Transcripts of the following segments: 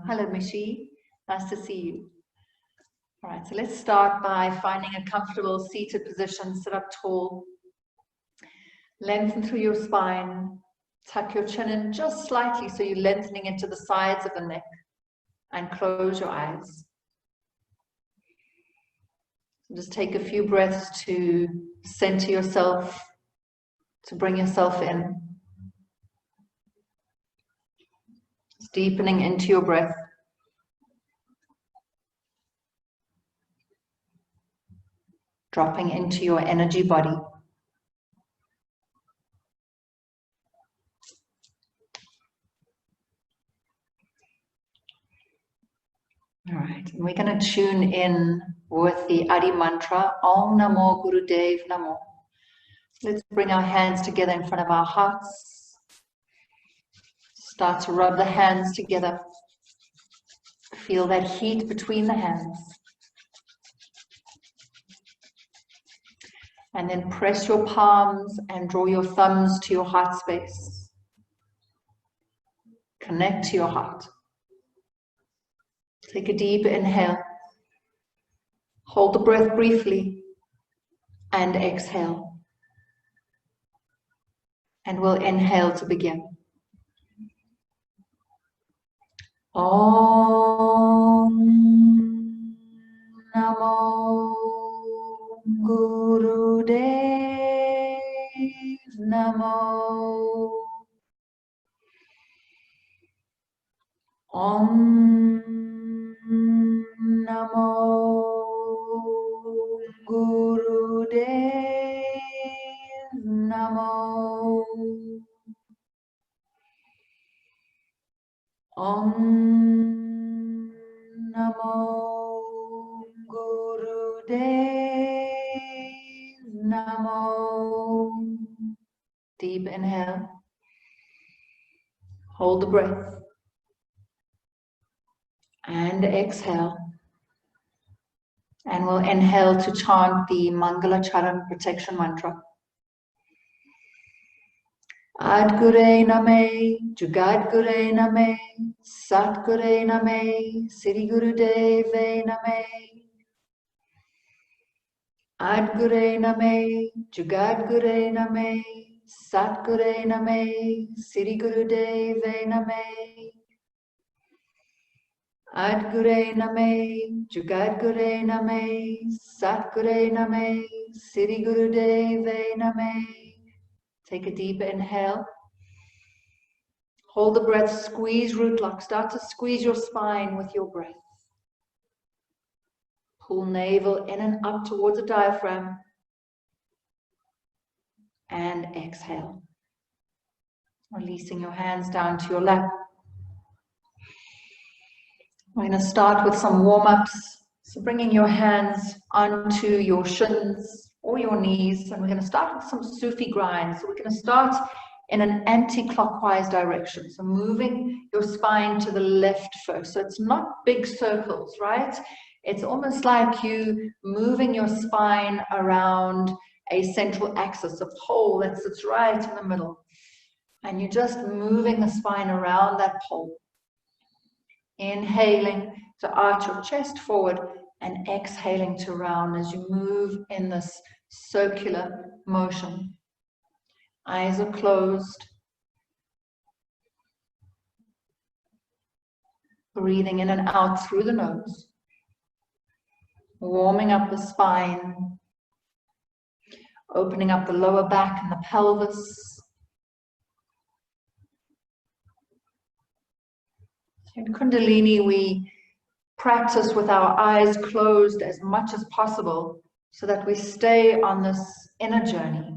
Hello, Mishi. Nice to see you. All right, so let's start by finding a comfortable seated position. Sit up tall. Lengthen through your spine. Tuck your chin in just slightly so you're lengthening into the sides of the neck. And close your eyes. Just take a few breaths to center yourself, to bring yourself in. Just deepening into your breath. Dropping into your energy body. All right, and we're going to tune in with the Adi mantra, Om Namo Gurudev Namo. Let's bring our hands together in front of our hearts. Start to rub the hands together. Feel that heat between the hands. And then press your palms and draw your thumbs to your heart space. Connect to your heart. Take a deep inhale. Hold the breath briefly and exhale. And we'll inhale to begin. Om Namo Gurudev Namo. Om Namo Gurudev Namo. Om Namo Gurudev Namo. Deep inhale. Hold the breath. And exhale. And we'll inhale to chant the Mangala Charan protection mantra. Adgure Name, Jugadgure Name, Satgure Name, Sri Gurudeve Name. Adgure Name, Jugadgure Name, Satgure Name, Sri Gurudeve Name. Adgure Name, Jugadgure Name, Satgure Name, Sri Gurudeve Name. Take a deep inhale. Hold the breath, squeeze root lock. Start to squeeze your spine with your breath. Pull navel in and up towards the diaphragm. And exhale. Releasing your hands down to your lap. We're going to start with some warm-ups. So bringing your hands onto your shins or your knees, and we're going to start with some Sufi grinds. So we're going to start in an anti-clockwise direction. So moving your spine to the left first. So it's not big circles, right? It's almost like you moving your spine around a central axis, a pole that sits right in the middle. And you're just moving the spine around that pole. Inhaling to arch your chest forward and exhaling to round as you move in this circular motion. Eyes are closed. Breathing in and out through the nose. Warming up the spine. Opening up the lower back and the pelvis. In Kundalini, we practice with our eyes closed as much as possible so that we stay on this inner journey.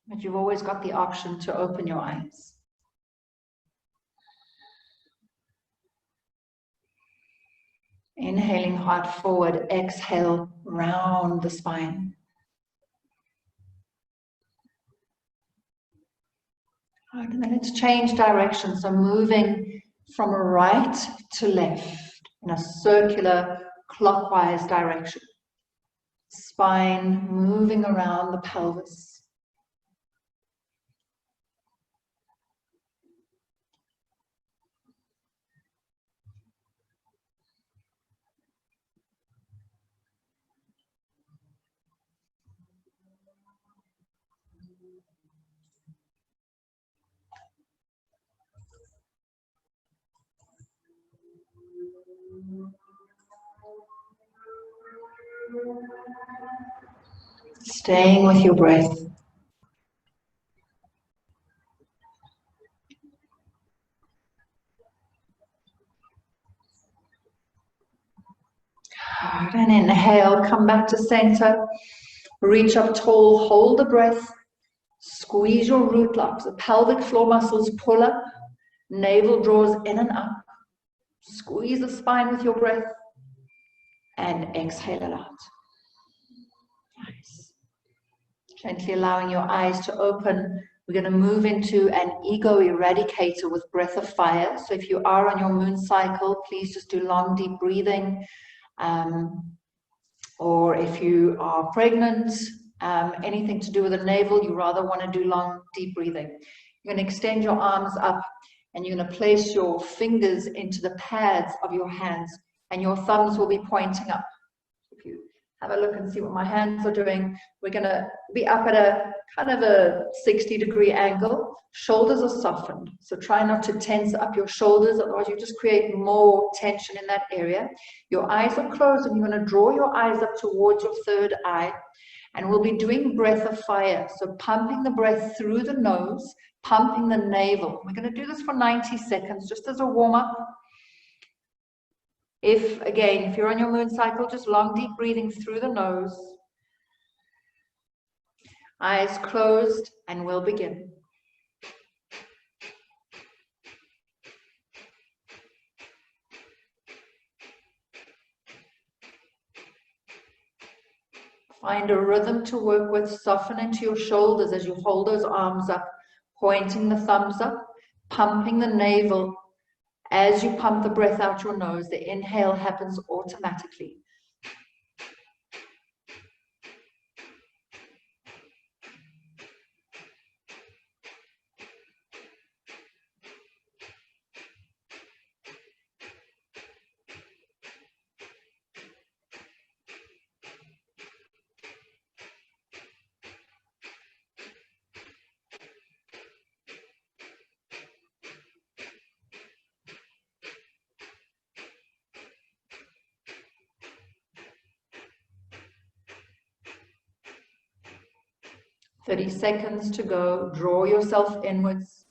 But you've always got the option to open your eyes. Inhaling heart forward, exhale, round the spine. All right, and then let's change direction. So moving from right to left in a circular clockwise direction. Spine moving around the pelvis. Staying with your breath. And inhale, come back to center. Reach up tall, hold the breath. Squeeze your root locks. The pelvic floor muscles pull up. Navel draws in and up. Squeeze the spine with your breath. And exhale it out. Nice. Gently allowing your eyes to open. We're going to move into an ego eradicator with breath of fire. So if you are on your moon cycle, please just do long, deep breathing. Or if you are pregnant, anything to do with the navel, you rather want to do long, deep breathing. You're going to extend your arms up and you're going to place your fingers into the pads of your hands and your thumbs will be pointing up. If you have a look and see what my hands are doing, we're going to be up at a kind of a 60-degree angle. Shoulders are softened, so try not to tense up your shoulders, otherwise you just create more tension in that area. Your eyes are closed and you're going to draw your eyes up towards your third eye, and we'll be doing breath of fire, so pumping the breath through the nose, pumping the navel. We're going to do this for 90 seconds just as a warm-up. If you're on your moon cycle, just long deep breathing through the nose, eyes closed, and we'll begin. Find a rhythm to work with. Soften into your shoulders as you hold those arms up, pointing the thumbs up, pumping the navel. As you pump the breath out your nose, the inhale happens automatically. "30 seconds to go. Draw yourself inwards.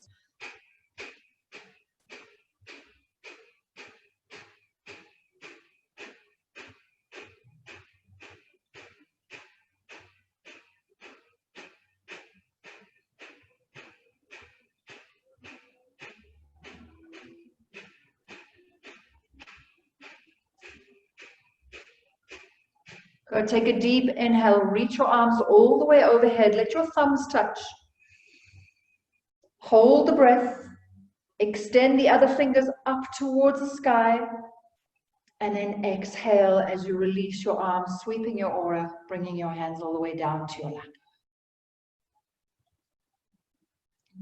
Go take a deep inhale. Reach your arms all the way overhead. Let your thumbs touch. Hold the breath. Extend the other fingers up towards the sky. And then exhale as you release your arms, sweeping your aura, bringing your hands all the way down to your lap.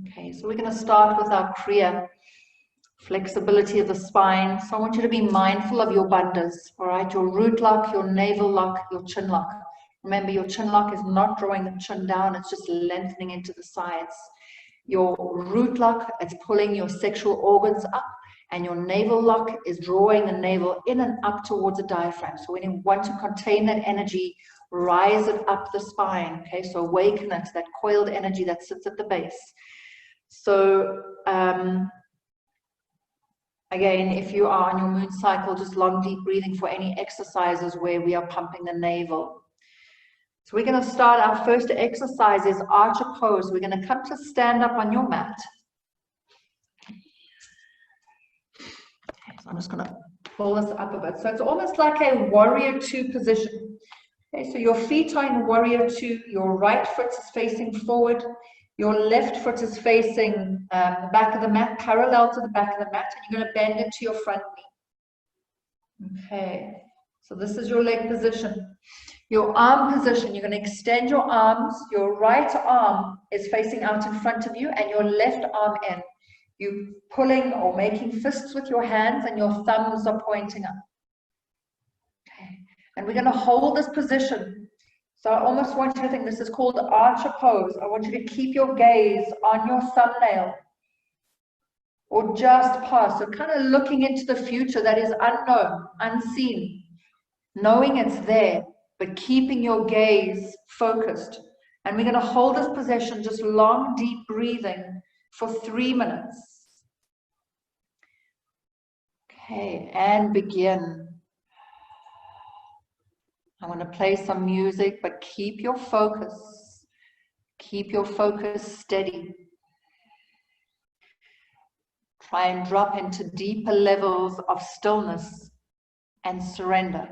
Okay, so we're going to start with our Kriya. Flexibility of the spine. So I want you to be mindful of your bandhas, all right? Your root lock, your navel lock, your chin lock. Remember, your chin lock is not drawing the chin down, it's just lengthening into the sides. Your root lock, it's pulling your sexual organs up, and your navel lock is drawing the navel in and up towards the diaphragm. So when you want to contain that energy, rise it up the spine, okay? So awaken it, that coiled energy that sits at the base. So, again, if you are on your moon cycle, just long, deep breathing for any exercises where we are pumping the navel. So we're going to start. Our first exercise is archer pose. We're going to come to stand up on your mat. Okay, so I'm just going to pull this up a bit. So it's almost like a warrior two position. Okay, so your feet are in warrior two. Your right foot is facing forward. Your left foot is facing the back of the mat, parallel to the back of the mat, and you're going to bend it to your front knee. Okay, so this is your leg position. Your arm position, you're going to extend your arms. Your right arm is facing out in front of you, and your left arm in. You're pulling or making fists with your hands, and your thumbs are pointing up. Okay, and we're going to hold this position So I almost want you to think this is called archer pose. I want you to keep your gaze on your thumbnail or just past. So kind of looking into the future that is unknown, unseen, knowing it's there, but keeping your gaze focused. And we're going to hold this position, just long, deep breathing for 3 minutes. Okay, and begin. I'm going to play some music, but keep your focus. Keep your focus steady. Try and drop into deeper levels of stillness and surrender.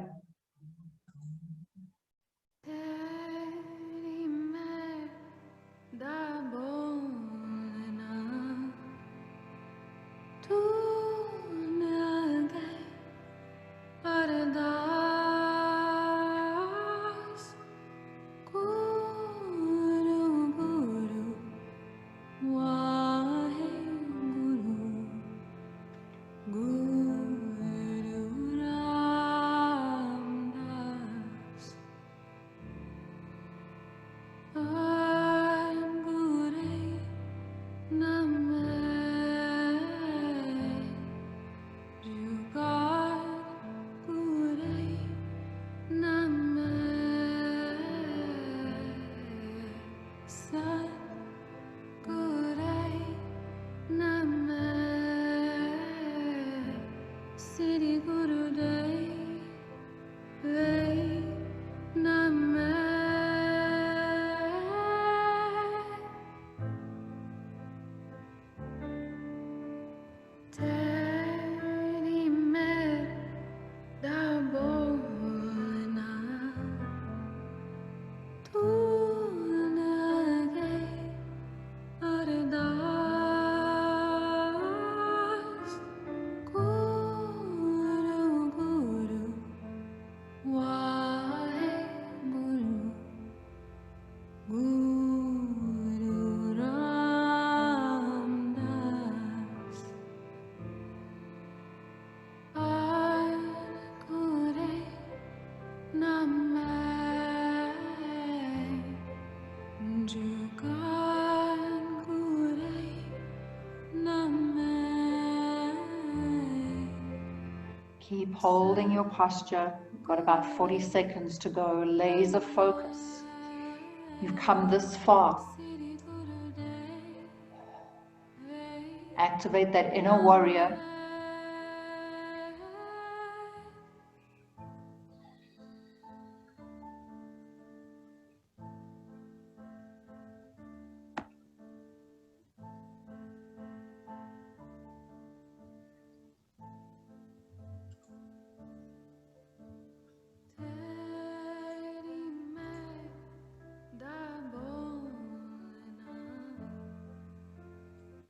Keep holding your posture. You've got about 40 seconds to go. Laser focus. You've come this far. Activate that inner warrior.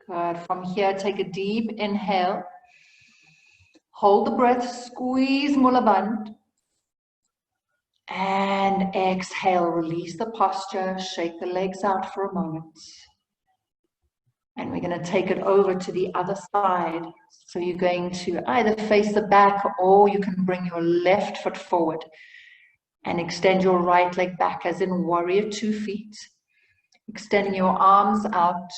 Good. From here, take a deep inhale. Hold the breath, squeeze Mula Bandha. And exhale, release the posture, shake the legs out for a moment. And we're going to take it over to the other side. So you're going to either face the back or you can bring your left foot forward and extend your right leg back as in warrior 2 feet. Extending your arms out.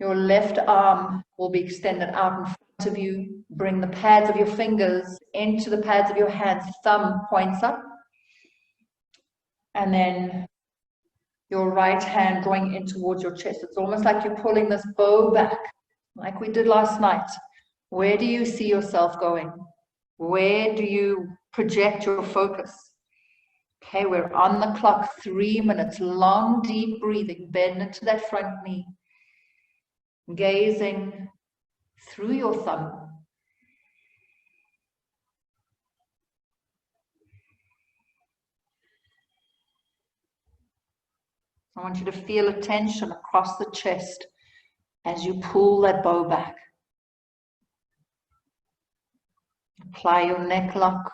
Your left arm will be extended out in front of you. Bring the pads of your fingers into the pads of your hands. Thumb points up. And then your right hand going in towards your chest. It's almost like you're pulling this bow back, like we did last night. Where do you see yourself going? Where do you project your focus? Okay, we're on the clock. 3 minutes. Long, deep breathing. Bend into that front knee. Gazing through your thumb. I want you to feel a tension across the chest as you pull that bow back. Apply your neck lock.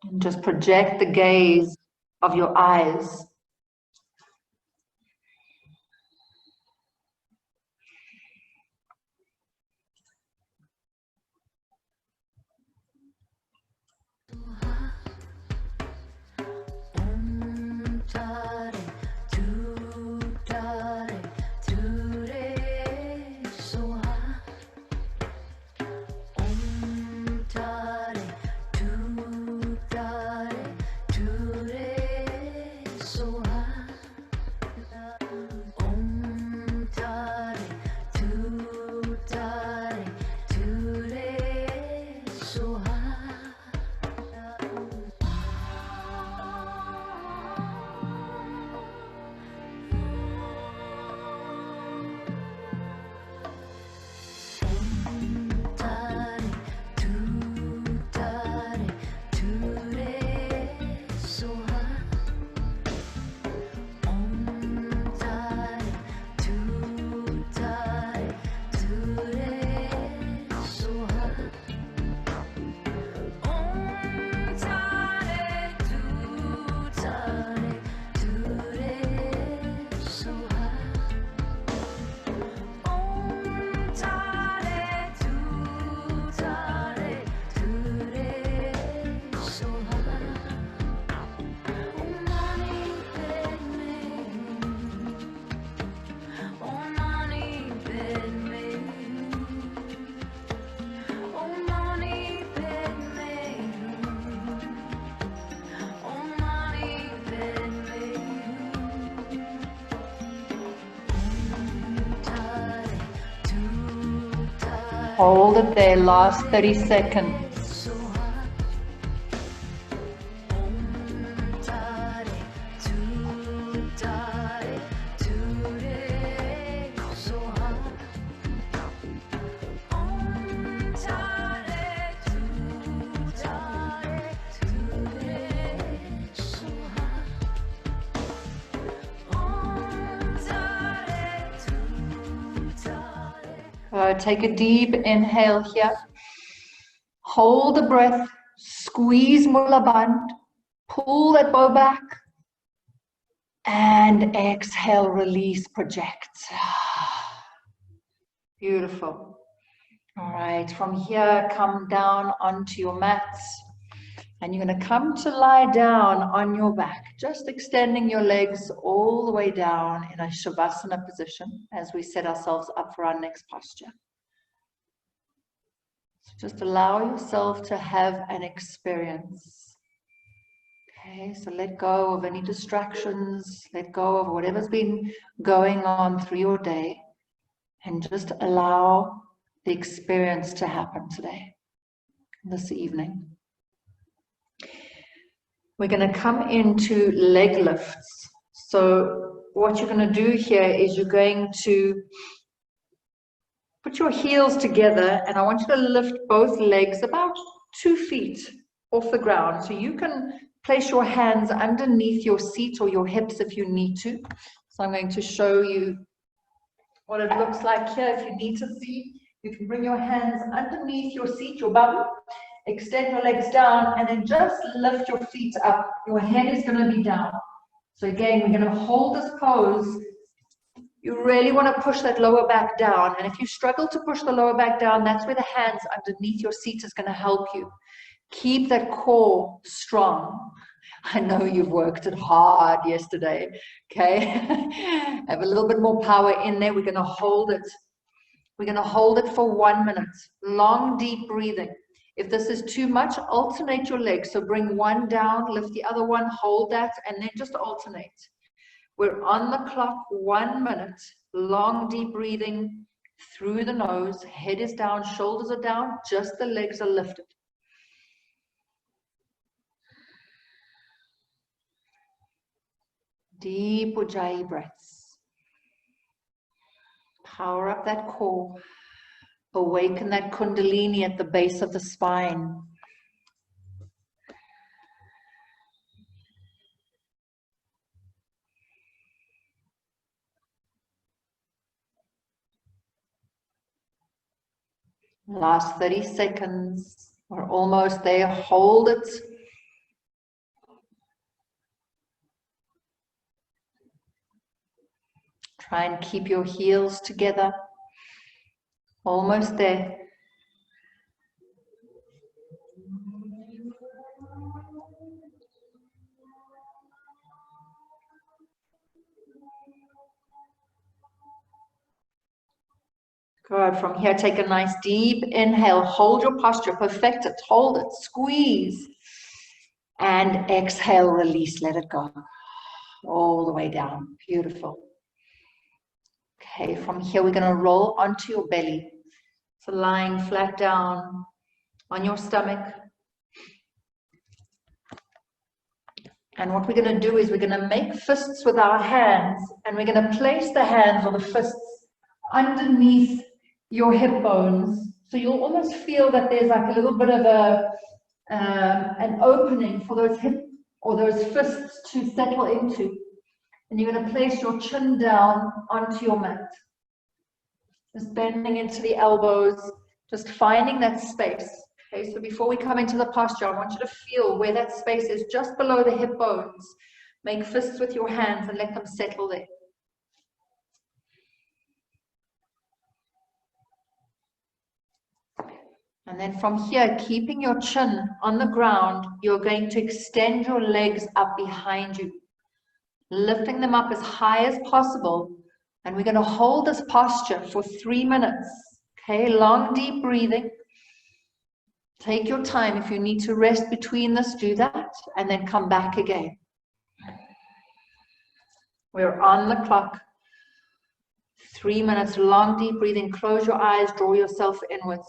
And just project the gaze of your eyes. Hold it there, last 30 seconds. Take a deep inhale here. Hold the breath. Squeeze Mula Bandha. Pull that bow back. And exhale, release, project. Beautiful. All right, from here, come down onto your mats. And you're going to come to lie down on your back, just extending your legs all the way down in a Shavasana position as we set ourselves up for our next posture. So just allow yourself to have an experience. Okay, so let go of any distractions, let go of whatever's been going on through your day, and just allow the experience to happen today, this evening. We're going to come into leg lifts. So what you're going to do here is you're going to put your heels together, and I want you to lift both legs about 2 feet off the ground. So you can place your hands underneath your seat or your hips if you need to. So I'm going to show you what it looks like here. If you need to see, you can bring your hands underneath your seat, your bum, extend your legs down, and then just lift your feet up. Your head is going to be down. So again, we're going to hold this pose. You really want to push that lower back down. And if you struggle to push the lower back down, that's where the hands underneath your seat is going to help you. Keep that core strong. I know you've worked it hard yesterday, okay? Have a little bit more power in there. We're going to hold it. We're going to hold it for 1 minute. Long, deep breathing. If this is too much, alternate your legs. So bring one down, lift the other one, hold that, and then just alternate. We're on the clock, 1 minute. Long, deep breathing through the nose. Head is down, shoulders are down, just the legs are lifted. Deep Ujjayi breaths. Power up that core. Awaken that Kundalini at the base of the spine. Last 30 seconds. We're almost there. Hold it. Try and keep your heels together. Almost there. Good. From here, take a nice deep inhale. Hold your posture. Perfect it. Hold it. Squeeze. And exhale, release. Let it go. All the way down. Beautiful. Okay, from here, we're going to roll onto your belly. So lying flat down on your stomach. And what we're going to do is we're going to make fists with our hands, and we're going to place the hands or the fists underneath your hip bones. So you'll almost feel that there's like a little bit of an opening for those hip or those fists to settle into. And you're going to place your chin down onto your mat. Just bending into the elbows, just finding that space. Okay, so before we come into the posture, I want you to feel where that space is, just below the hip bones. Make fists with your hands and let them settle there. And then from here, keeping your chin on the ground, you're going to extend your legs up behind you, lifting them up as high as possible. And we're going to hold this posture for 3 minutes. Okay, long, deep breathing. Take your time. If you need to rest between this, do that, and then come back again. We're on the clock. 3 minutes, long, deep breathing. Close your eyes, draw yourself inwards.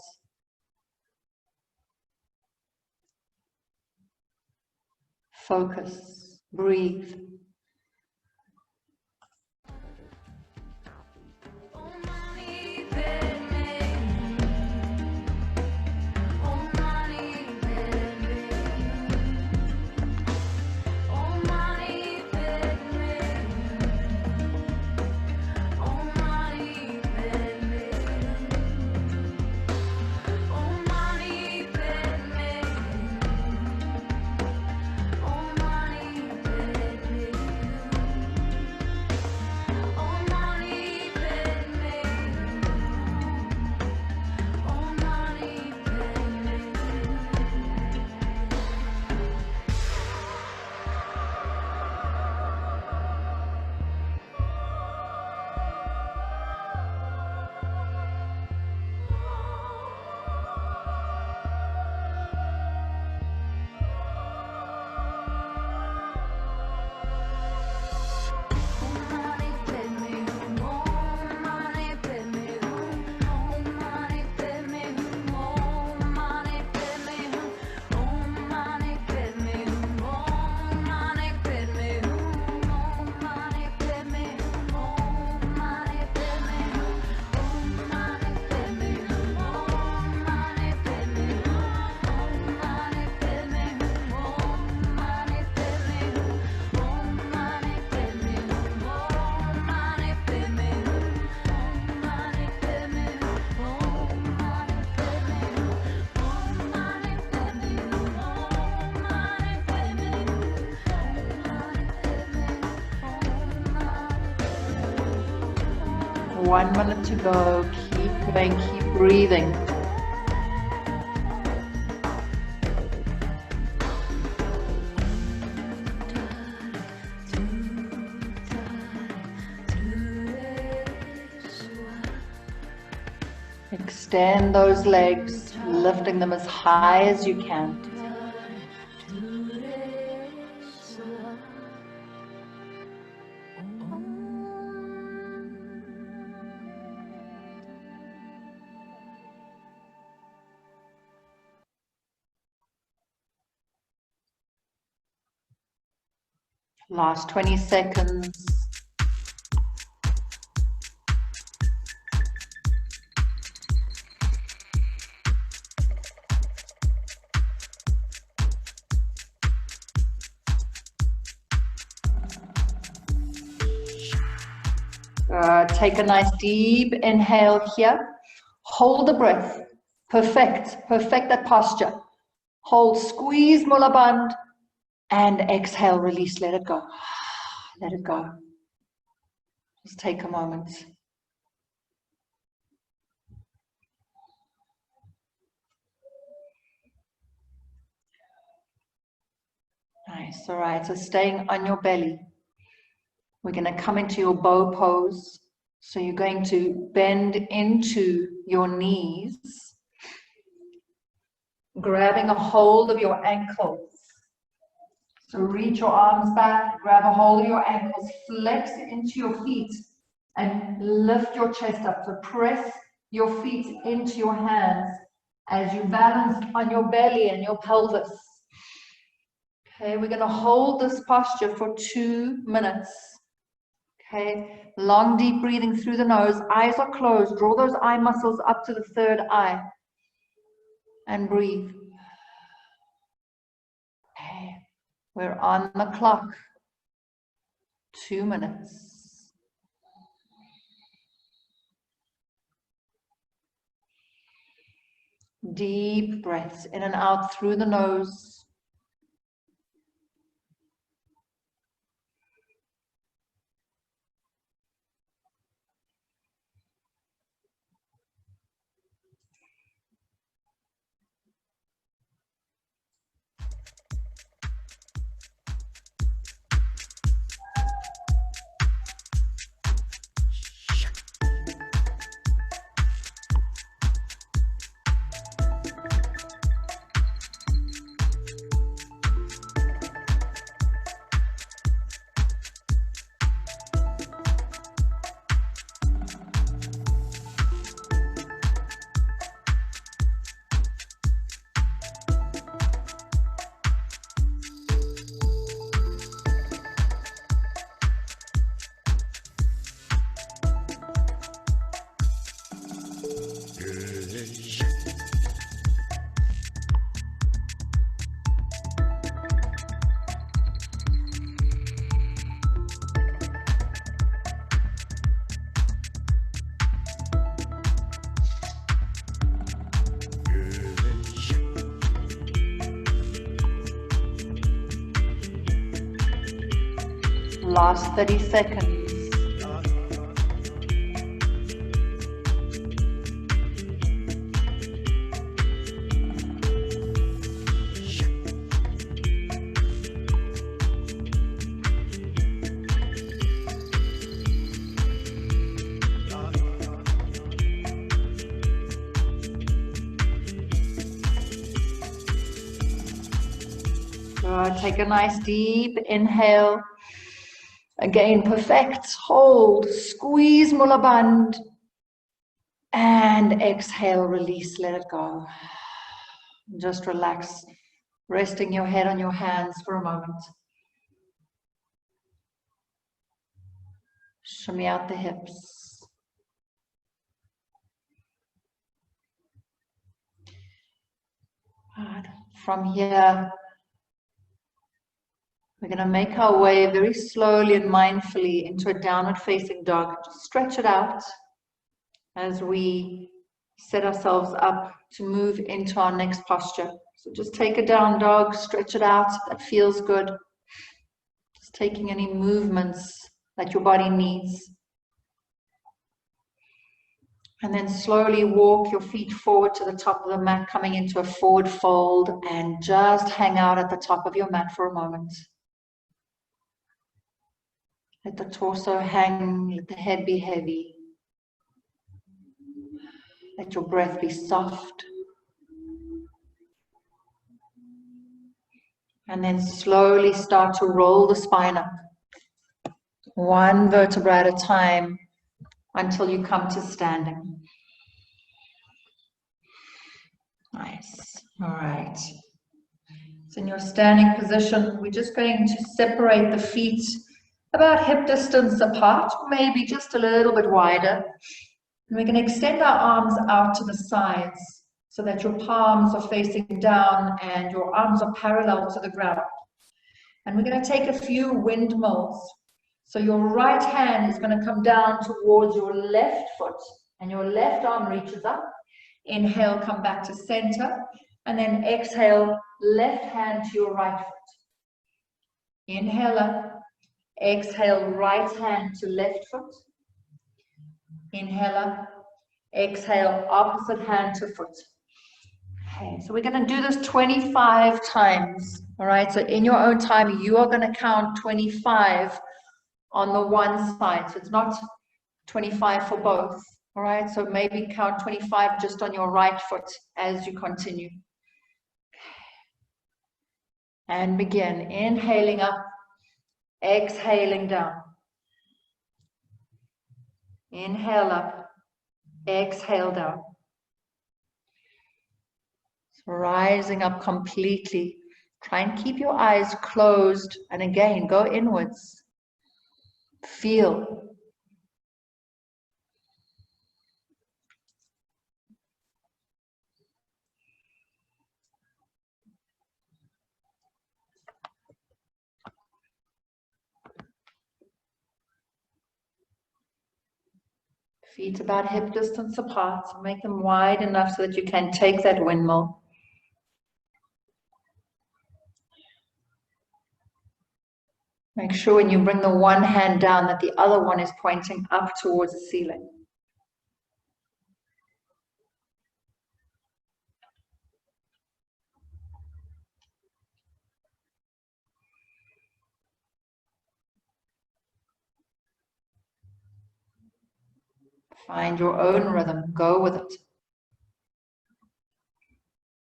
Focus, breathe. One minute to go. Keep going, keep breathing. Extend those legs, lifting them as high as you can. Last 20 seconds. Take a nice deep inhale here. Hold the breath. Perfect that posture. Hold, squeeze mula bandh, and exhale, release, let it go. Let it go. Just take a moment. Nice, all right, so staying on your belly. We're going to come into your bow pose. So you're going to bend into your knees, grabbing a hold of your ankles. So reach your arms back, grab a hold of your ankles, flex into your feet, and lift your chest up. So press your feet into your hands as you balance on your belly and your pelvis. Okay, we're going to hold this posture for 2 minutes. Okay, long deep breathing through the nose, eyes are closed, draw those eye muscles up to the third eye and breathe. Okay, we're on the clock. 2 minutes. Deep breaths in and out through the nose. Last 30 seconds. Good. Take a nice deep inhale. Again, perfect. Hold. Squeeze mula bandh. And exhale, release, let it go. Just relax. Resting your head on your hands for a moment. Shimmy out the hips. Good. From here, we're going to make our way very slowly and mindfully into a downward facing dog. Just stretch it out as we set ourselves up to move into our next posture. So just take a down dog, stretch it out. That feels good. Just taking any movements that your body needs. And then slowly walk your feet forward to the top of the mat, coming into a forward fold, and just hang out at the top of your mat for a moment. Let the torso hang, let the head be heavy. Let your breath be soft. And then slowly start to roll the spine up. One vertebra at a time until you come to standing. Nice. All right. So in your standing position, we're just going to separate the feet about hip distance apart, maybe just a little bit wider. And we're going to extend our arms out to the sides so that your palms are facing down and your arms are parallel to the ground. And we're going to take a few windmills. So your right hand is going to come down towards your left foot and your left arm reaches up. Inhale, come back to center. And then exhale, left hand to your right foot. Inhale up. Exhale, right hand to left foot. Inhale up. Exhale, opposite hand to foot. Okay, so we're going to do this 25 times. All right, so in your own time, you are going to count 25 on the one side. So it's not 25 for both. All right, so maybe count 25 just on your right foot as you continue. And begin. Inhaling up. Exhaling down. Inhale up. Exhale down. So rising up completely. Try and keep your eyes closed. And again, go inwards. Feel. Feet about hip distance apart. So make them wide enough so that you can take that windmill. Make sure when you bring the one hand down that the other one is pointing up towards the ceiling. Find your own rhythm. Go with it.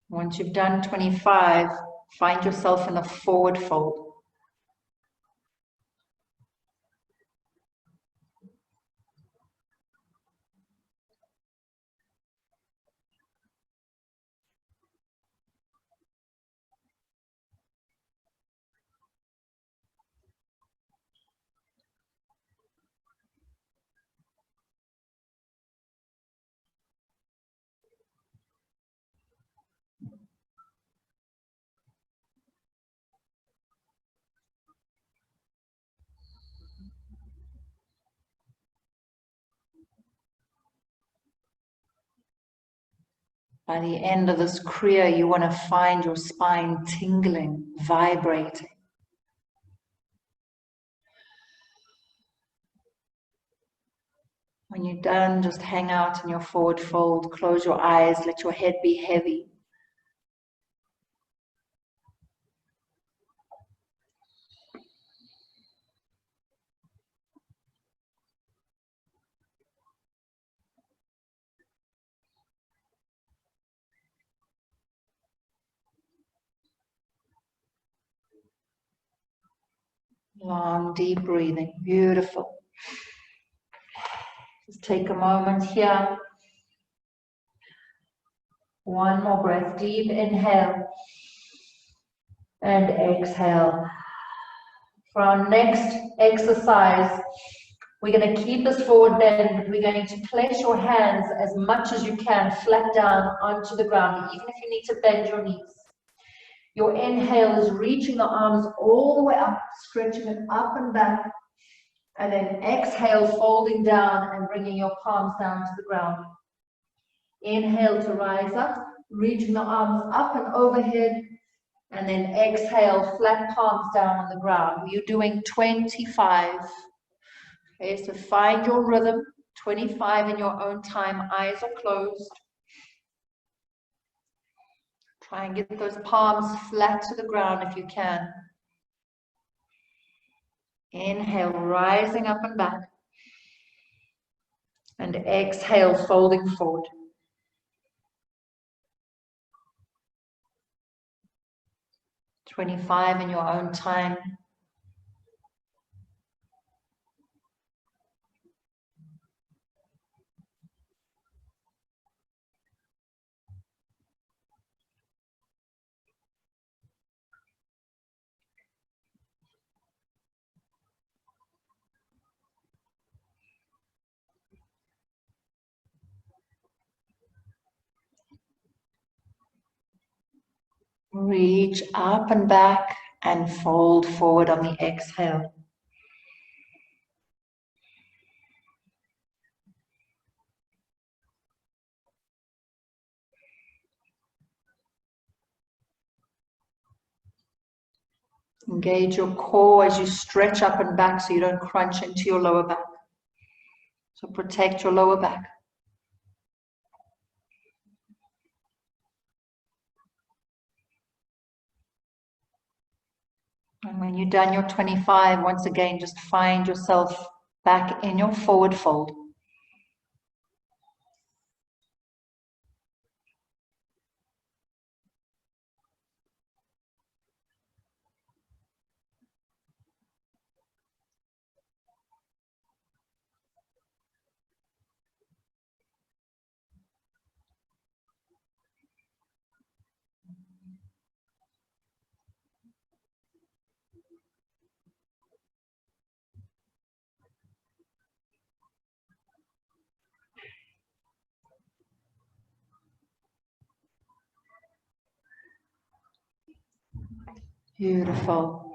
Once you've done 25, find yourself in a forward fold. By the end of this kriya, you want to find your spine tingling, vibrating. When you're done, just hang out in your forward fold, close your eyes, let your head be heavy. Long, deep breathing, beautiful. Just take a moment here. One more breath, deep inhale and exhale. For our next exercise, we're going to keep this forward bend. We're going to place your hands as much as you can flat down onto the ground, even if you need to bend your knees. Your inhale is reaching the arms all the way up, stretching it up and back. And then exhale, folding down and bringing your palms down to the ground. Inhale to rise up, reaching the arms up and overhead. And then exhale, flat palms down on the ground. You're doing 25. Okay, so find your rhythm. 25 in your own time. Eyes are closed. Try and get those palms flat to the ground if you can. Inhale, rising up and back. And exhale, folding forward. 25 in your own time. Reach up and back and fold forward on the exhale. Engage your core as you stretch up and back so you don't crunch into your lower back. So protect your lower back. And when you've done your 25, once again, just find yourself back in your forward fold. Beautiful.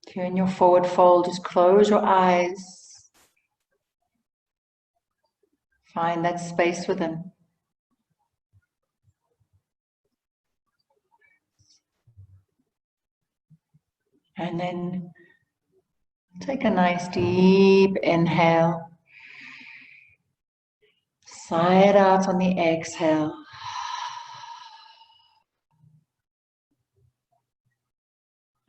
If you're in your forward fold, just close your eyes. Find that space within. And then take a nice deep inhale. Sigh it out on the exhale.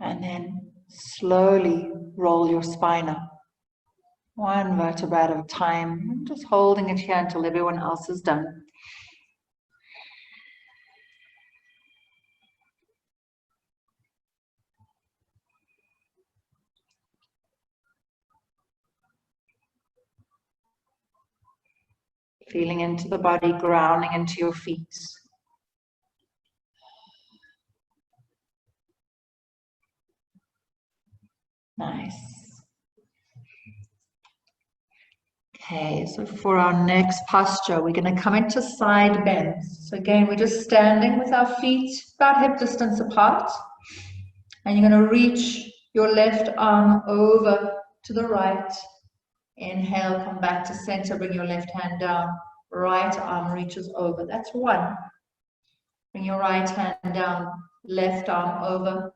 And then slowly roll your spine up. One vertebra at a time. Just holding it here until everyone else is done. Feeling into the body, grounding into your feet. Nice. Okay, so for our next posture, we're going to come into side bends. So again, we're just standing with our feet about hip distance apart. And you're going to reach your left arm over to the right. Inhale, come back to center, bring your left hand down. Right arm reaches over. That's one. Bring your right hand down, left arm over.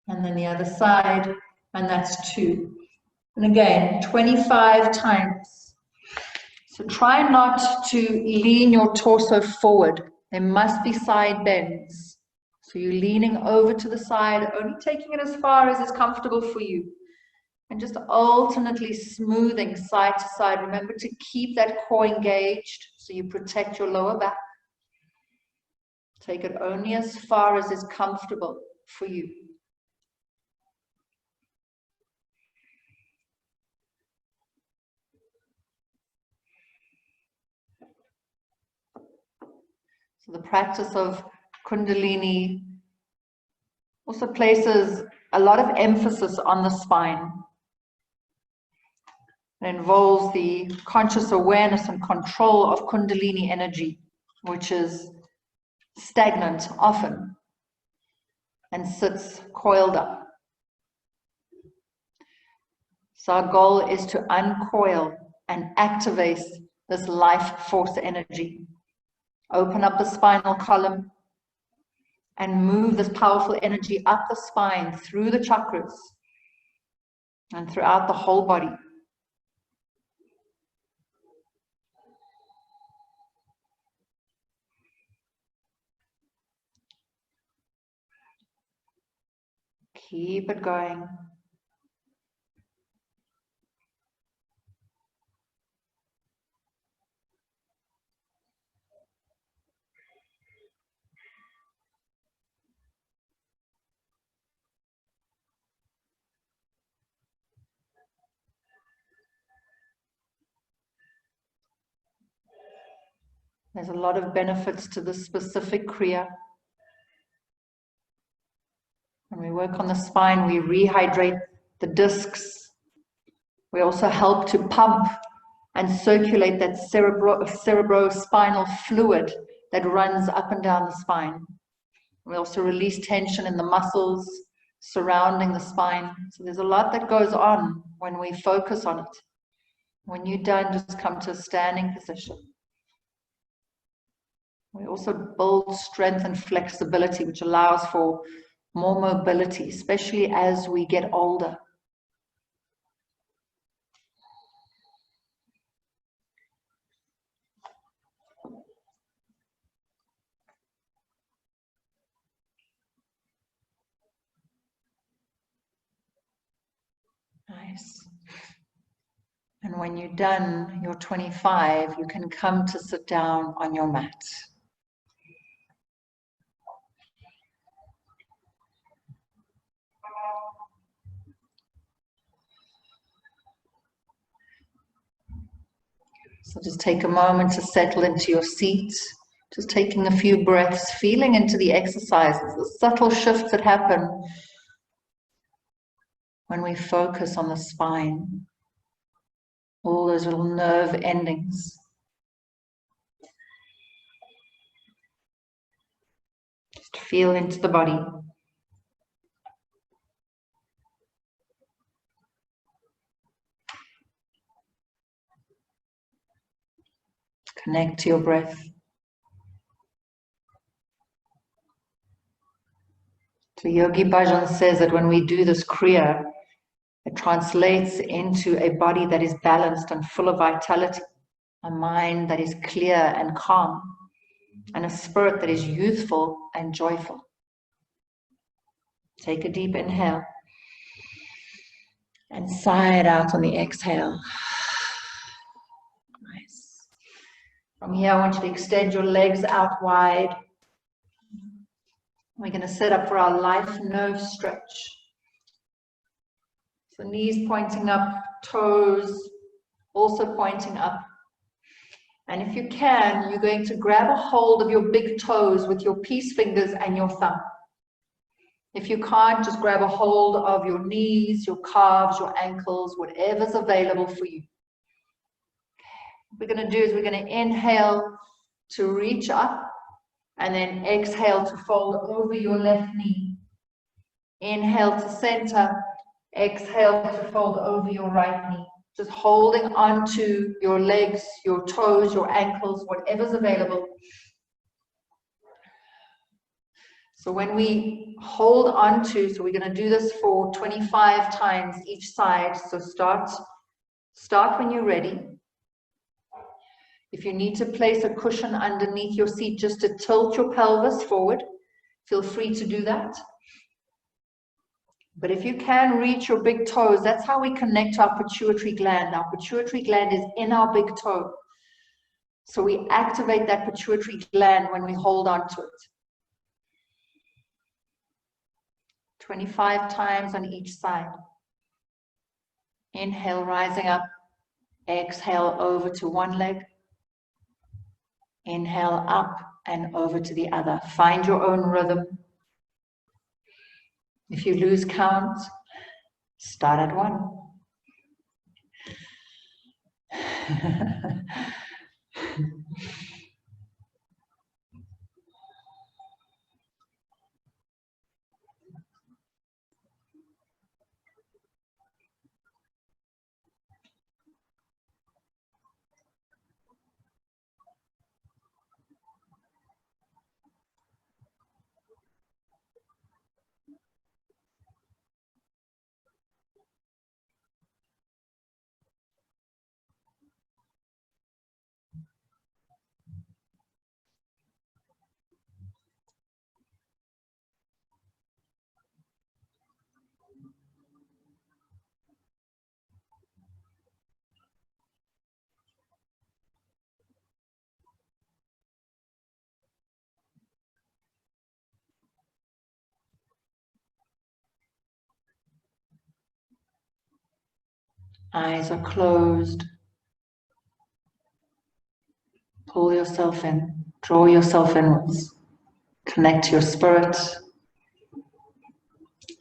And then the other side, and that's 2. And again, 25 times. So try not to lean your torso forward. There must be side bends. So you're leaning over to the side, only taking it as far as is comfortable for you. And just alternately smoothing side to side. Remember to keep that core engaged so you protect your lower back. Take it only as far as is comfortable for you. So the practice of Kundalini also places a lot of emphasis on the spine. It involves the conscious awareness and control of Kundalini energy, which is stagnant often and sits coiled up. So our goal is to uncoil and activate this life force energy. Open up the spinal column and move this powerful energy up the spine, through the chakras, and throughout the whole body. Keep it going. There's a lot of benefits to this specific Kriya. When we work on the spine, we rehydrate the discs. We also help to pump and circulate that cerebrospinal fluid that runs up and down the spine. We also release tension in the muscles surrounding the spine. So there's a lot that goes on when we focus on it. When you're done, just come to a standing position. We also build strength and flexibility, which allows for more mobility, especially as we get older. Nice. And when you're done, you're 25, you can come to sit down on your mat. So just take a moment to settle into your seat, just taking a few breaths, feeling into the exercises, the subtle shifts that happen when we focus on the spine, all those little nerve endings. Just feel into the body. Connect to your breath. So Yogi Bhajan says that when we do this Kriya, it translates into a body that is balanced and full of vitality, a mind that is clear and calm, and a spirit that is youthful and joyful. Take a deep inhale and sigh it out on the exhale. Nice. From here, I want you to extend your legs out wide. We're going to set up for our life nerve stretch. So knees pointing up, toes also pointing up. And if you can, you're going to grab a hold of your big toes with your peace fingers and your thumb. If you can't, just grab a hold of your knees, your calves, your ankles, whatever's available for you. What we're going to do is we're going to inhale to reach up and then exhale to fold over your left knee. Inhale to center, exhale to fold over your right knee. Just holding on to your legs, your toes, your ankles, whatever's available. So when we hold on to, so we're going to do this for 25 times each side. So start when you're ready. If you need to place a cushion underneath your seat just to tilt your pelvis forward, feel free to do that. But if you can reach your big toes, that's how we connect our pituitary gland. Our pituitary gland is in our big toe. So we activate that pituitary gland when we hold on to it. 25 times on each side. Inhale, rising up. Exhale, over to one leg. Inhale, up and over to the other. Find your own rhythm. If you lose count, start at one. Eyes are closed. Pull yourself in. Draw yourself inwards. Connect to your spirit.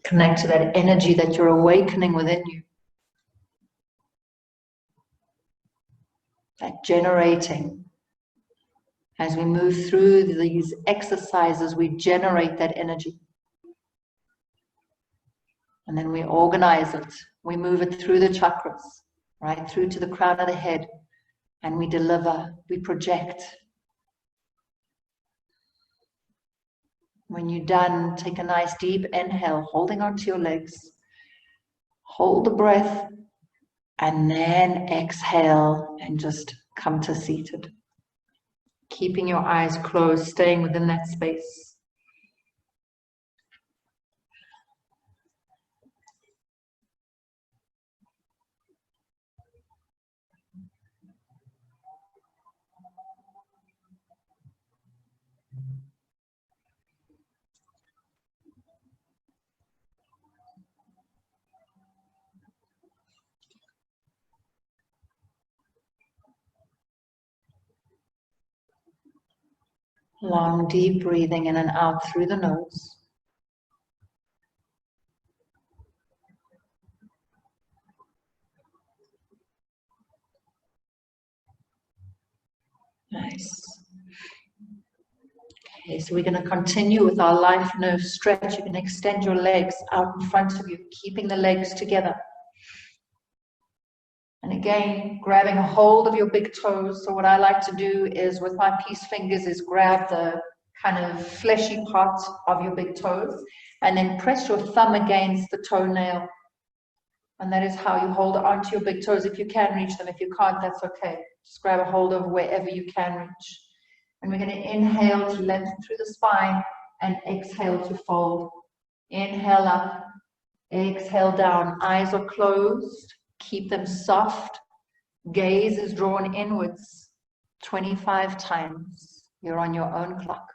Connect to that energy that you're awakening within you. That generating. As we move through these exercises, we generate that energy. And then we organize it. We move it through the chakras, right through to the crown of the head. And we deliver, we project. When you're done, take a nice deep inhale, holding onto your legs. Hold the breath, and then exhale and just come to seated. Keeping your eyes closed, staying within that space. Long, deep breathing in and out through the nose. Nice. Okay, so we're going to continue with our life nerve stretch. You can extend your legs out in front of you, keeping the legs together. And again, grabbing a hold of your big toes. So what I like to do is with my peace fingers is grab the kind of fleshy part of your big toes and then press your thumb against the toenail. And that is how you hold on to your big toes if you can reach them. If you can't, that's okay. Just grab a hold of wherever you can reach. And we're going to inhale to lengthen through the spine and exhale to fold. Inhale up, exhale down. Eyes are closed. Keep them soft. Gaze is drawn inwards 25 times. You're on your own clock.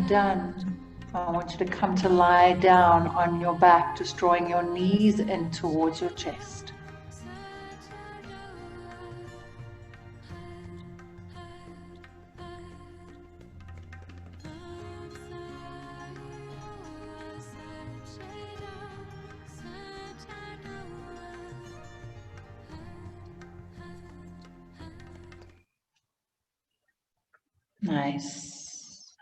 done, I want you to come to lie down on your back, just drawing your knees in towards your chest. Nice.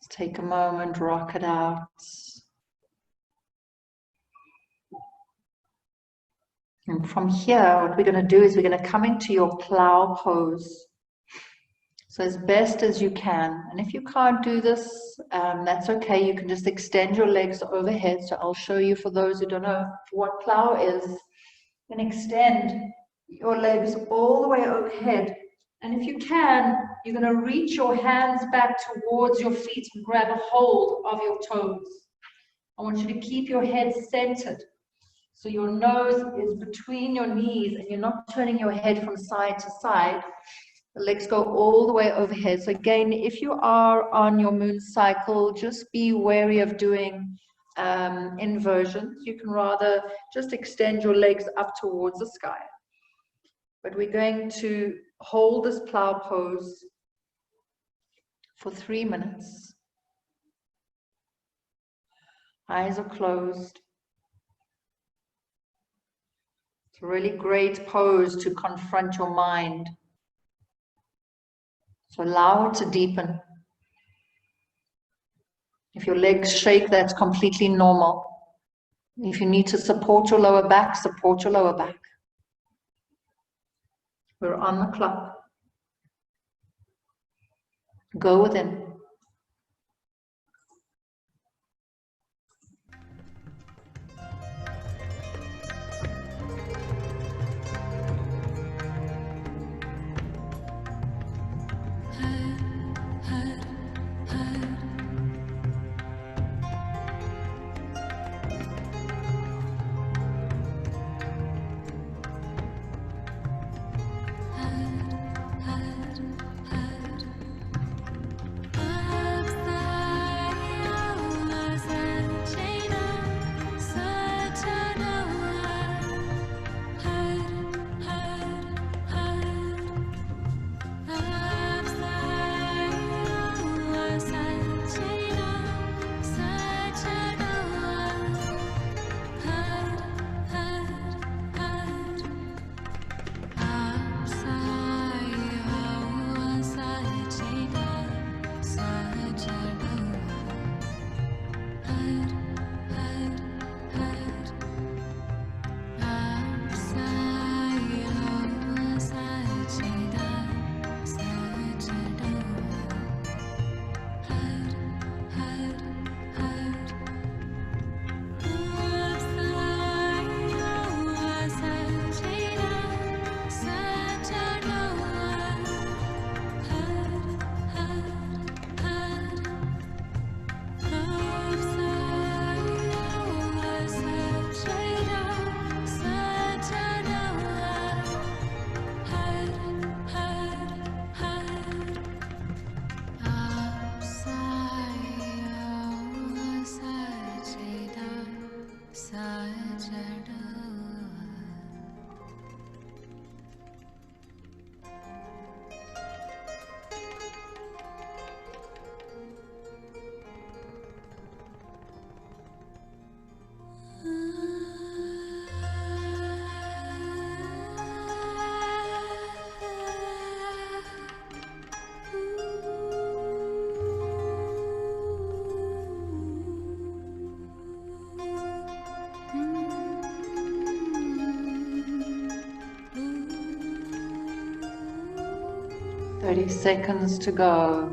Let's take a moment, rock it out. And from here, what we're going to do is we're going to come into your plow pose. So as best as you can. And if you can't do this, that's okay. You can just extend your legs overhead. So I'll show you, for those who don't know what plow is. You can extend your legs all the way overhead. And if you can, you're going to reach your hands back towards your feet and grab a hold of your toes. I want you to keep your head centered. So your nose is between your knees and you're not turning your head from side to side. The legs go all the way overhead. So again, if you are on your moon cycle, just be wary of doing inversions. You can rather just extend your legs up towards the sky. But we're going to hold this plow pose for 3 minutes. Eyes are closed. It's a really great pose to confront your mind. So allow it to deepen. If your legs shake, that's completely normal. If you need to support your lower back, support your lower back. We're on the clock. Go within. Thirty seconds to go.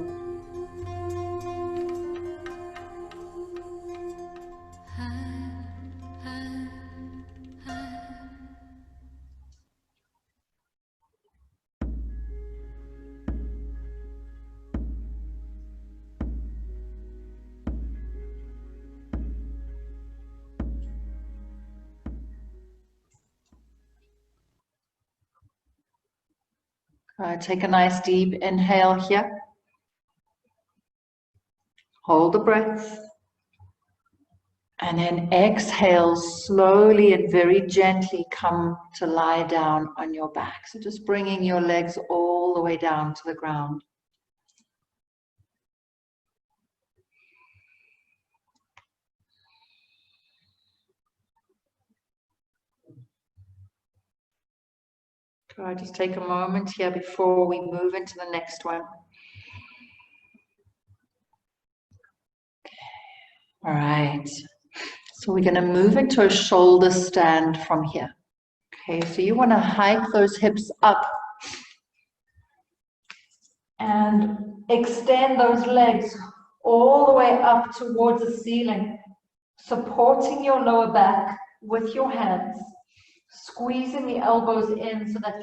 Take a nice deep inhale here. Hold the breath. And then exhale, slowly and very gently come to lie down on your back. So just bringing your legs all the way down to the ground. Try just take a moment here before we move into the next one. All right. So we're going to move into a shoulder stand from here. Okay, so you want to hike those hips up and extend those legs all the way up towards the ceiling, supporting your lower back with your hands, squeezing the elbows in so that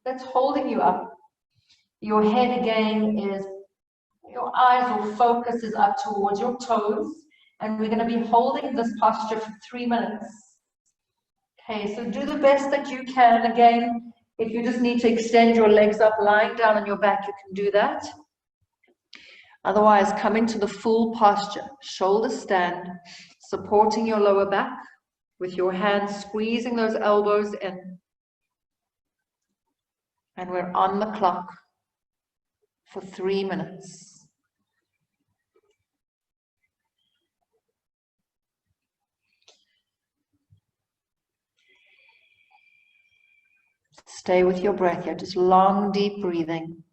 that's holding you up. Your head again is, your eyes or focus is up towards your toes, and we're going to be holding this posture for 3 minutes. Okay, so do the best that you can. Again, if you just need to extend your legs up, lying down on your back, you can do that. Otherwise, come into the full posture, shoulder stand, supporting your lower back with your hands, squeezing those elbows in. And we're on the clock for 3 minutes. Stay with your breath here, just long, deep breathing.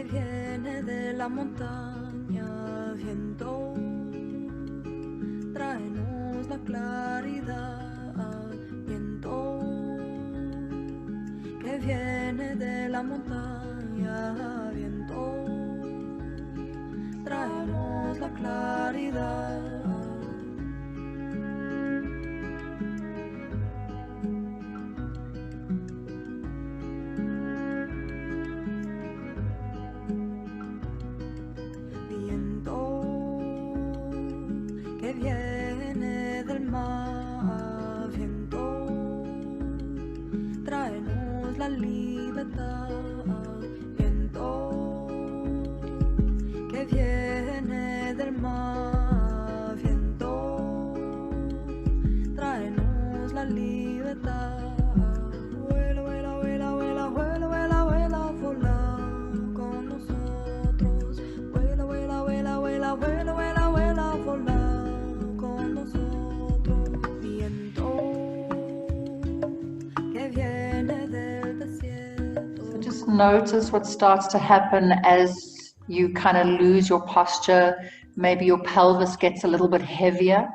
Viene de la montaña, viento, tráenos la claridad, viento, que viene de la montaña, viento, tráenos la claridad. Notice what starts to happen as you kind of lose your posture. Maybe your pelvis gets a little bit heavier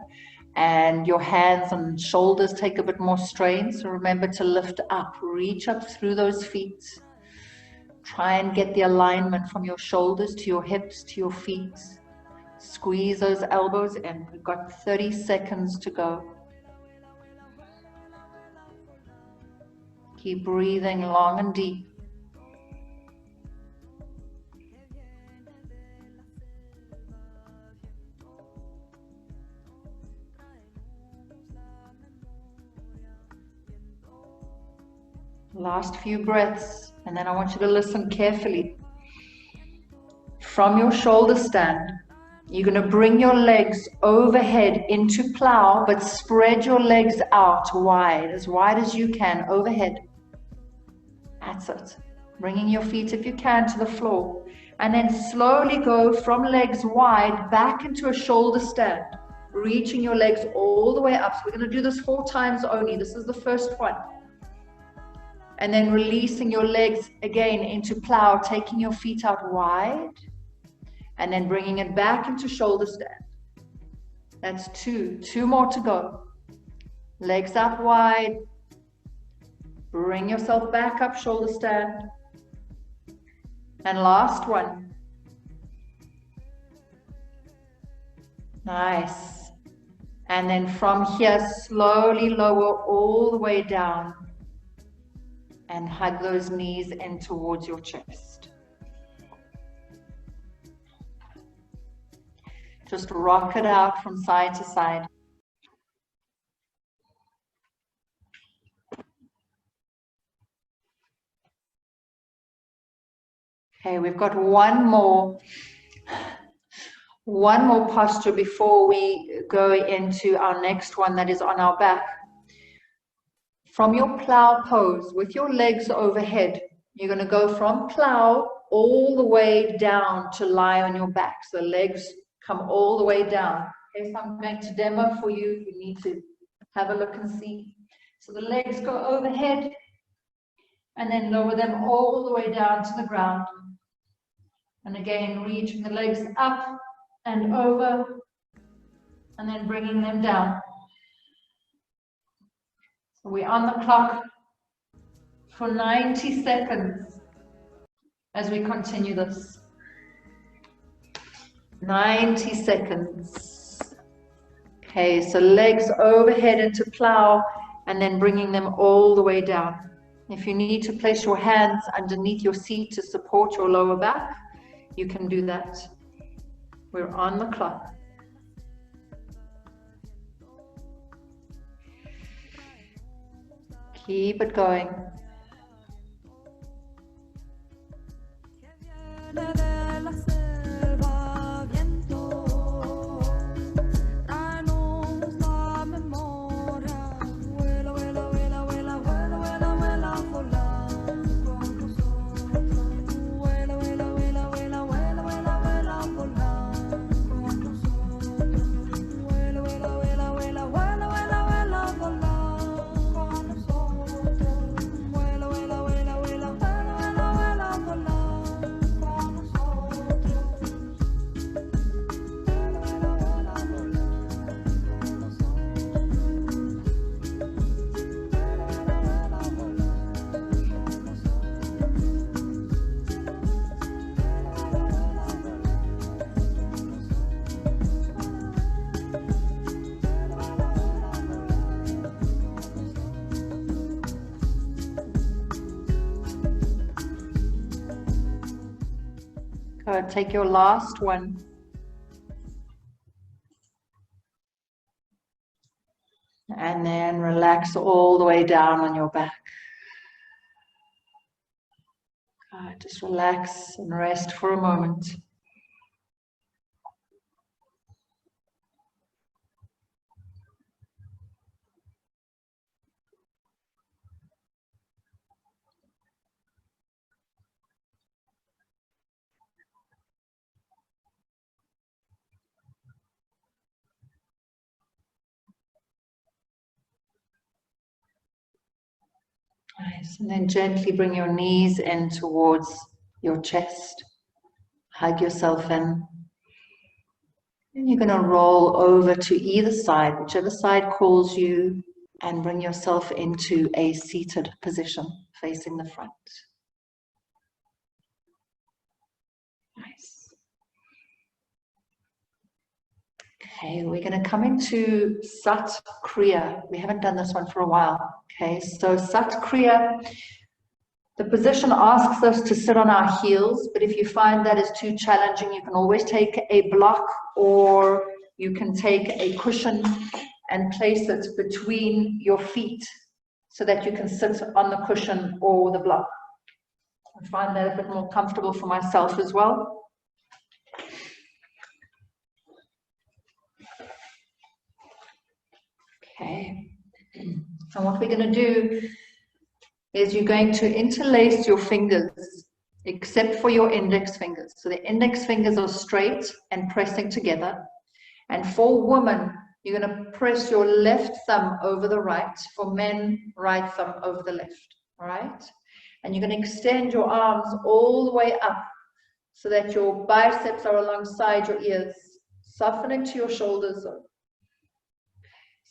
and your hands and shoulders take a bit more strain. So remember to lift up, reach up through those feet. Try and get the alignment from your shoulders to your hips to your feet. Squeeze those elbows in. We've got 30 seconds to go. Keep breathing long and deep. Last few breaths, and then I want you to listen carefully. From your shoulder stand, you're going to bring your legs overhead into plow, but spread your legs out wide as you can, overhead. That's it. Bringing your feet, if you can, to the floor. And then slowly go from legs wide back into a shoulder stand, reaching your legs all the way up. So we're going to do this 4 times only. This is the first one. And then releasing your legs again into plow, taking your feet out wide, and then bringing it back into shoulder stand. That's two. Two more to go. Legs out wide. Bring yourself back up, shoulder stand. And last one. Nice. And then from here, slowly lower all the way down. And hug those knees in towards your chest. Just rock it out from side to side. Okay, we've got one more posture before we go into our next one that is on our back. From your plow pose, with your legs overhead, you're going to go from plow all the way down to lie on your back. So legs come all the way down. Okay, so I'm going to demo for you. You need to have a look and see. So the legs go overhead and then lower them all the way down to the ground. And again, reaching the legs up and over and then bringing them down. So we're on the clock for 90 seconds as we continue this. 90 seconds. Okay, so legs overhead into plow and then bringing them all the way down. If you need to place your hands underneath your seat to support your lower back, you can do that. We're on the clock. Keep it going. Good. Take your last one. And then relax all the way down on your back. Good. Just relax and rest for a moment. Nice. And then gently bring your knees in towards your chest. Hug yourself in. And you're going to roll over to either side, whichever side calls you, and bring yourself into a seated position facing the front. Nice. Okay, we're going to come into Sat Kriya. We haven't done this one for a while. Okay, so Sat Kriya, the position asks us to sit on our heels, but if you find that is too challenging, you can always take a block or you can take a cushion and place it between your feet so that you can sit on the cushion or the block. I find that a bit more comfortable for myself as well. Okay, and what we're going to do is you're going to interlace your fingers except for your index fingers. So the index fingers are straight and pressing together. And for women, you're going to press your left thumb over the right. For men, right thumb over the left. All right? And you're going to extend your arms all the way up so that your biceps are alongside your ears. Soften into your shoulders.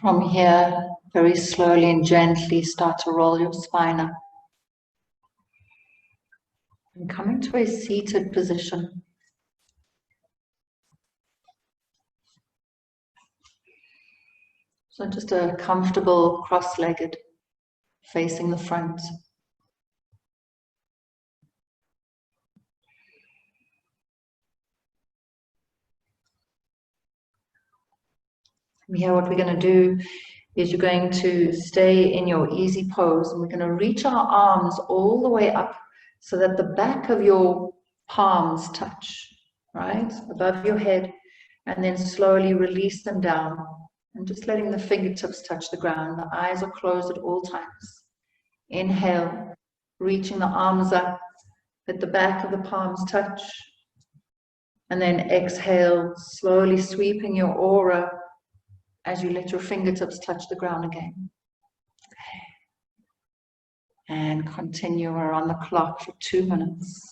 From here, very slowly and gently start to roll your spine up. And come into a seated position. So just a comfortable cross-legged, facing the front. From here, what we're going to do is you're going to stay in your easy pose, and we're going to reach our arms all the way up so that the back of your palms touch, right, above your head, and then slowly release them down, and just letting the fingertips touch the ground. The eyes are closed at all times. Inhale, reaching the arms up, let the back of the palms touch, and then exhale, slowly sweeping your aura as you let your fingertips touch the ground again. And continue. We're on the clock for 2 minutes.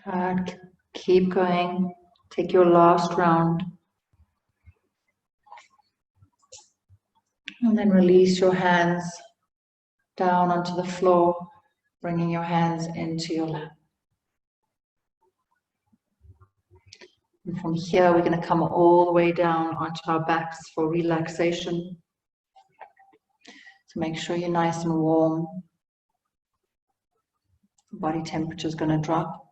Good. Keep going. Take your last round. And then release your hands down onto the floor, bringing your hands into your lap. And from here, we're going to come all the way down onto our backs for relaxation. So make sure you're nice and warm. Body temperature is going to drop.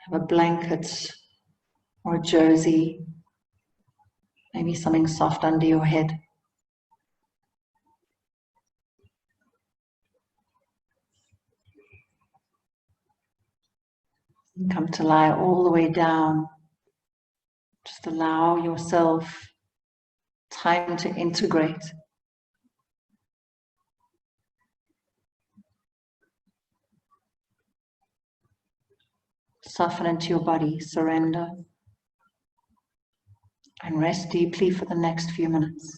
Have a blanket or a jersey, maybe something soft under your head. And come to lie all the way down. Just allow yourself time to integrate. Soften into your body, surrender, and rest deeply for the next few minutes.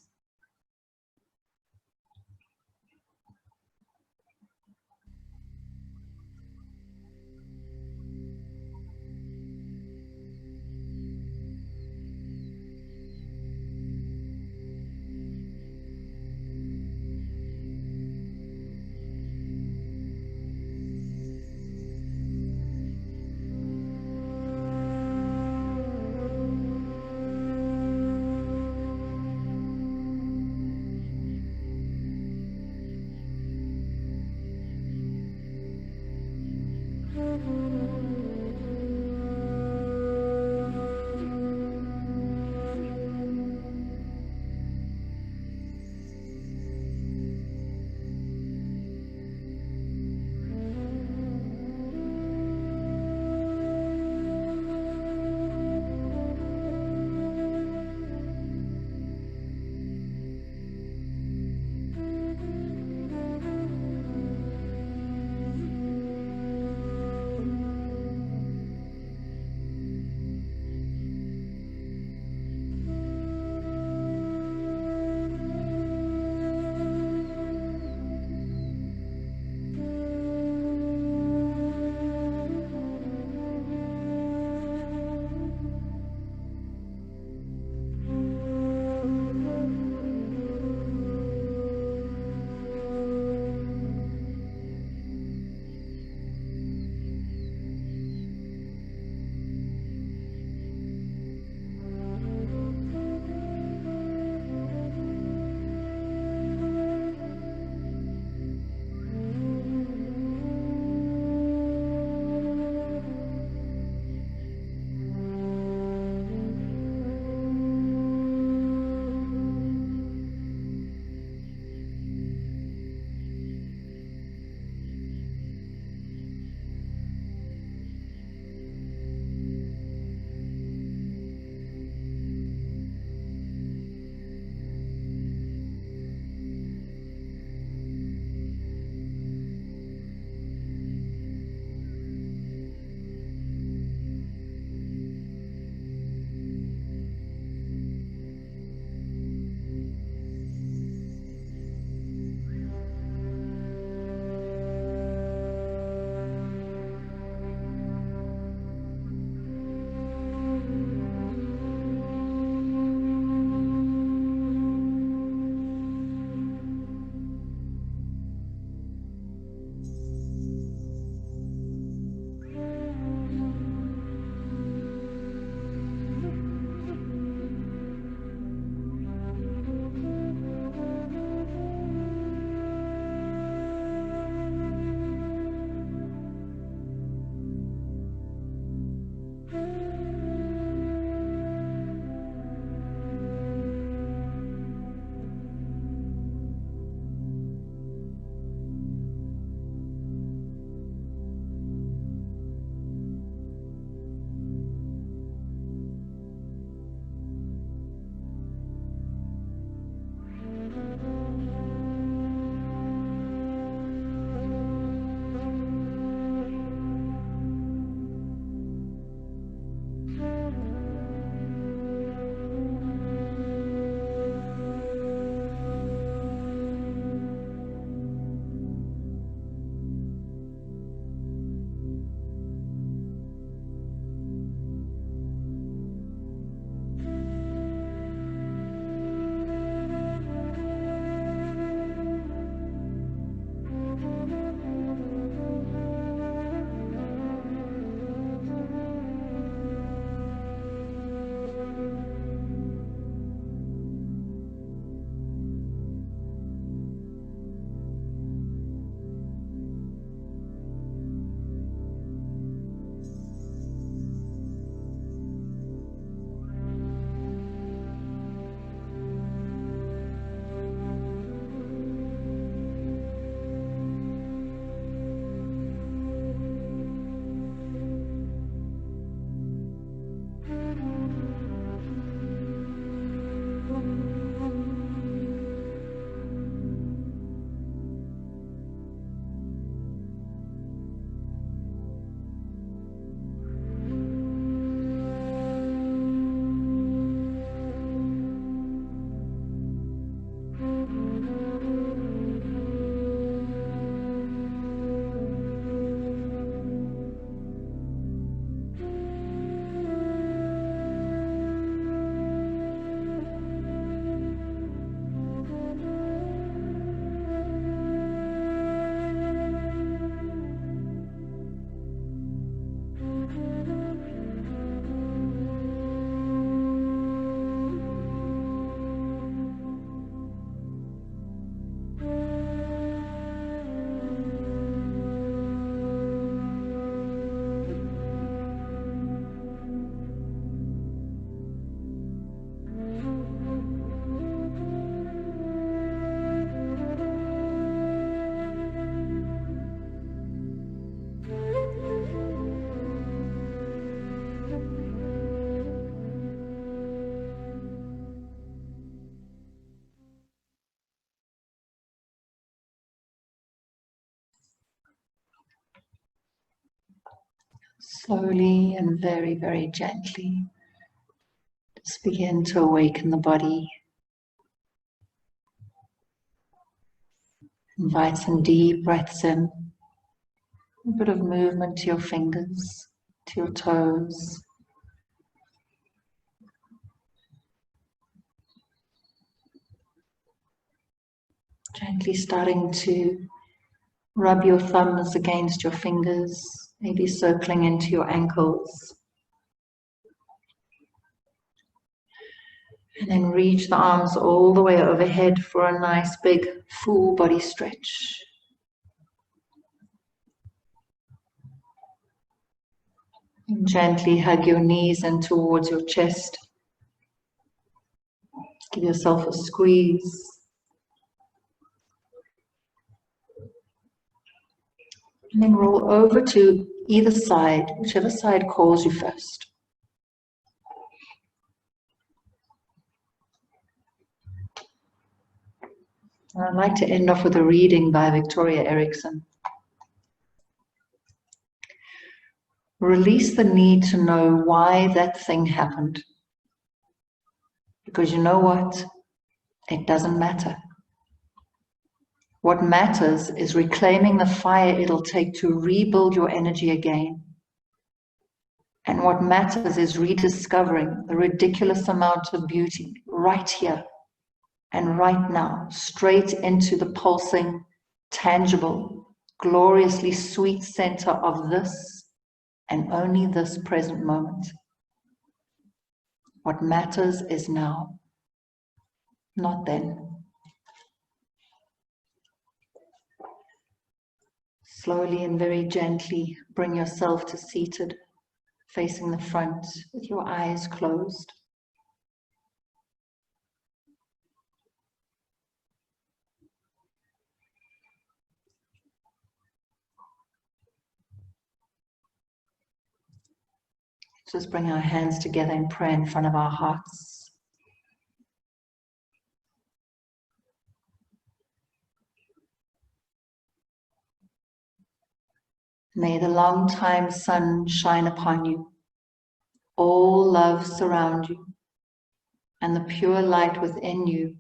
Slowly and very, very gently, just begin to awaken the body. Invite some deep breaths in, a bit of movement to your fingers, to your toes. Gently starting to rub your thumbs against your fingers, maybe circling into your ankles. And then reach the arms all the way overhead for a nice big full body stretch. And gently hug your knees in towards your chest. Give yourself a squeeze. And then roll over to either side, whichever side calls you first. I'd like to end off with a reading by Victoria Erickson. Release the need to know why that thing happened. Because you know what? It doesn't matter. What matters is reclaiming the fire it'll take to rebuild your energy again. And what matters is rediscovering the ridiculous amount of beauty right here and right now, straight into the pulsing, tangible, gloriously sweet center of this and only this present moment. What matters is now, not then. Slowly and very gently bring yourself to seated, facing the front with your eyes closed. Just bring our hands together in prayer in front of our hearts. May the long-time sun shine upon you, all love surround you, and the pure light within you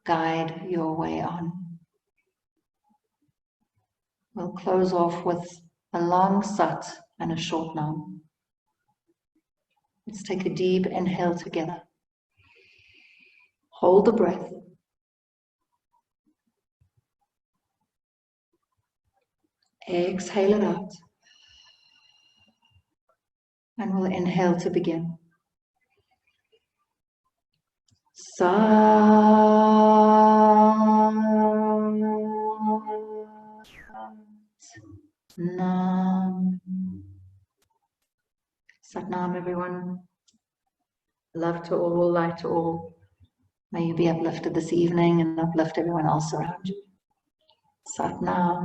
guide your way on. We'll close off with a long sat and a short nam. Let's take a deep inhale together. Hold the breath. Exhale it out. And we'll inhale to begin. Sat Nam. Sat Nam, everyone. Love to all, light to all. May you be uplifted this evening and uplift everyone else around you. Sat Nam.